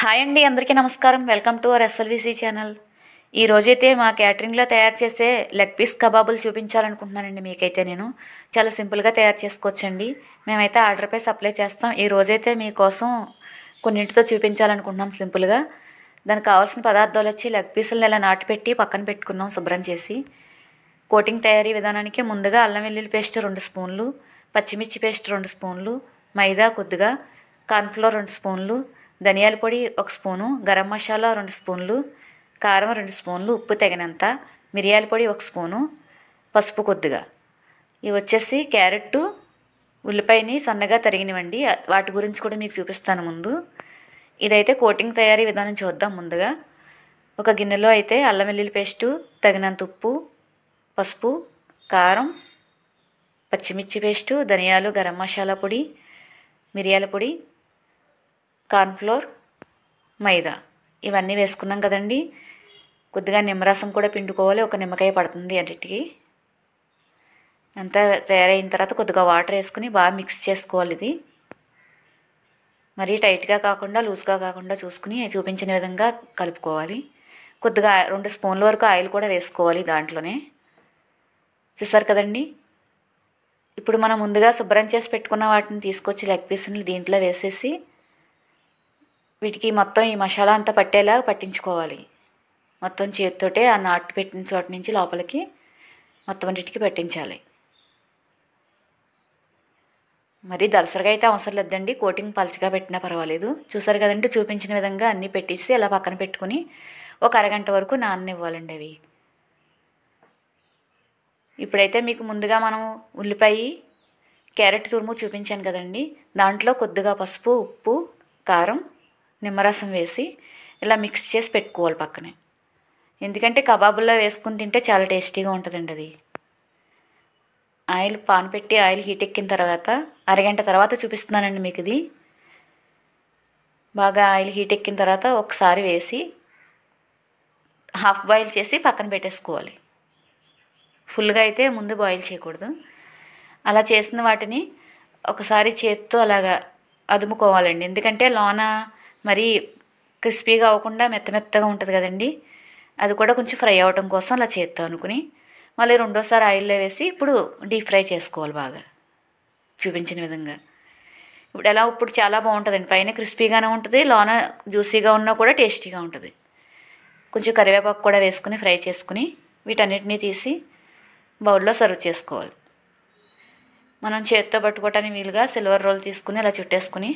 Hi అండి, అందరికీ నమస్కారం. Welcome to our SLVC channel. ఈ రోజైతే మా క్యాటరింగ్లో తయారు చేసే లెగ్ పీస్ కబాబులు చూపించాలనుకుంటున్నానండి. మీకైతే నేను చాలా సింపుల్గా తయారు చేసుకోవచ్చండి. మేమైతే ఆర్డర్పై సప్లై చేస్తాం. ఈ రోజైతే మీకోసం కొన్నింటితో చూపించాలనుకుంటున్నాం సింపుల్గా. దానికి కావాల్సిన పదార్థాలు వచ్చి లెగ్ పీసులను ఇలా నాటిపెట్టి పక్కన పెట్టుకున్నాం శుభ్రం చేసి. కోటింగ్ తయారీ విధానానికి ముందుగా అల్లం వెల్లుల్లి పేస్ట్ 2 స్పూన్లు, పచ్చిమిర్చి పేస్ట్ 2 స్పూన్లు, మైదా కొద్దిగా, కార్న్ఫ్లోర్ 2 స్పూన్లు, ధనియాల పొడి 1 స్పూను, గరం మసాలా 2 స్పూన్లు, కారం 2 స్పూన్లు, ఉప్పు తగినంత, మిరియాల పొడి 1 స్పూను, పసుపు కొద్దిగా. ఇవి వచ్చేసి క్యారెట్, ఉల్లిపాయని సన్నగా తరిగినవండి. వాటి గురించి కూడా మీకు చూపిస్తాను ముందు. ఇదైతే కోటింగ్ తయారీ విధానం చూద్దాం. ముందుగా ఒక గిన్నెలో అయితే అల్లం వెల్లుల్లి పేస్టు, తగినంత ఉప్పు, పసుపు, కారం, పచ్చిమిర్చి పేస్టు, ధనియాలు, గరం మసాలా పొడి, మిరియాల పొడి, కార్న్ఫ్లోర్, మైదా ఇవన్నీ వేసుకున్నాం కదండి. కొద్దిగా నిమ్మరసం కూడా పిండుకోవాలి. ఒక నిమ్మకాయ పడుతుంది అన్నిటికీ. అంతా తయారైన తర్వాత కొద్దిగా వాటర్ వేసుకుని బాగా మిక్స్ చేసుకోవాలి. ఇది మరీ టైట్గా కాకుండా లూజ్గా కాకుండా చూసుకుని చూపించిన విధంగా కలుపుకోవాలి. కొద్దిగా 2 స్పూన్ల వరకు ఆయిల్ కూడా వేసుకోవాలి దాంట్లోనే. చూసారు కదండి. ఇప్పుడు మనం ముందుగా శుభ్రం చేసి పెట్టుకున్న వాటిని తీసుకొచ్చి లెగ్ పీసులు దీంట్లో వేసేసి వీటికి మొత్తం ఈ మసాలా అంతా పట్టేలా పట్టించుకోవాలి. మొత్తం చేతితోటే ఆ నాటు పెట్టిన చోట నుంచి లోపలికి మొత్తం అన్నిటికీ పట్టించాలి. మరి దలసరిగా అయితే అవసరం లేదండి. కోటింగ్ పలచగా పెట్టినా పర్వాలేదు. చూసారు కదండి. చూపించిన విధంగా అన్నీ పెట్టేసి అలా పక్కన పెట్టుకుని ఒక అరగంట వరకు నాననివ్వాలండి అవి. ఇప్పుడైతే మీకు ముందుగా మనం ఉల్లిపాయ, క్యారెట్ తురుము చూపించాను కదండి. దాంట్లో కొద్దిగా పసుపు, ఉప్పు, కారం, నిమ్మరసం వేసి ఇలా మిక్స్ చేసి పెట్టుకోవాలి పక్కనే. ఎందుకంటే కబాబుల్లో వేసుకుని తింటే చాలా టేస్టీగా ఉంటుందండి అది. ఆయిల్ పాన్ పెట్టి ఆయిల్ హీట్ ఎక్కిన తర్వాత అరగంట తర్వాత చూపిస్తున్నానండి మీకు ఇది. బాగా ఆయిల్ హీట్ ఎక్కిన తర్వాత ఒకసారి వేసి హాఫ్ బాయిల్ చేసి పక్కన పెట్టేసుకోవాలి. ఫుల్గా అయితే ముందు బాయిల్ చేయకూడదు. అలా చేసిన వాటిని ఒకసారి చేత్తో అలాగా అదుముకోవాలండి. ఎందుకంటే లోన మరీ క్రిస్పీగా అవ్వకుండా మెత్తగా ఉంటుంది కదండి. అది కూడా కొంచెం ఫ్రై అవ్వడం కోసం అలా చేత్తో అనుకుని మళ్ళీ రెండోసారి ఆయిల్లో వేసి ఇప్పుడు డీప్ ఫ్రై చేసుకోవాలి బాగా చూపించిన విధంగా. ఇప్పుడు చాలా బాగుంటుందండి. పైన క్రిస్పీగానే ఉంటుంది, లోన జ్యూసీగా ఉన్నా కూడా టేస్టీగా ఉంటుంది. కొంచెం కరివేపాకు కూడా వేసుకుని ఫ్రై చేసుకుని వీటన్నిటినీ తీసి బౌల్లో సర్వ్ చేసుకోవాలి. మనం చేత్తో పట్టుకోవటానికి వీలుగా సిల్వర్ రోల్ తీసుకుని అలా చుట్టేసుకుని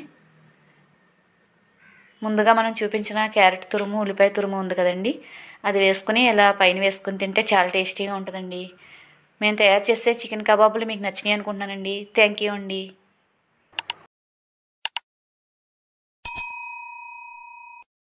ముందుగా మనం చూపించిన క్యారెట్ తురుము, ఉల్లిపాయ తురుము ఉంది కదండి, అది వేసుకుని ఇలా పైన వేసుకుని తింటే చాలా టేస్టీగా ఉంటుందండి. మేము తయారు చేసే చికెన్ కబాబులు మీకు నచ్చినాయి అనుకుంటున్నానండి. థ్యాంక్ యూ అండి.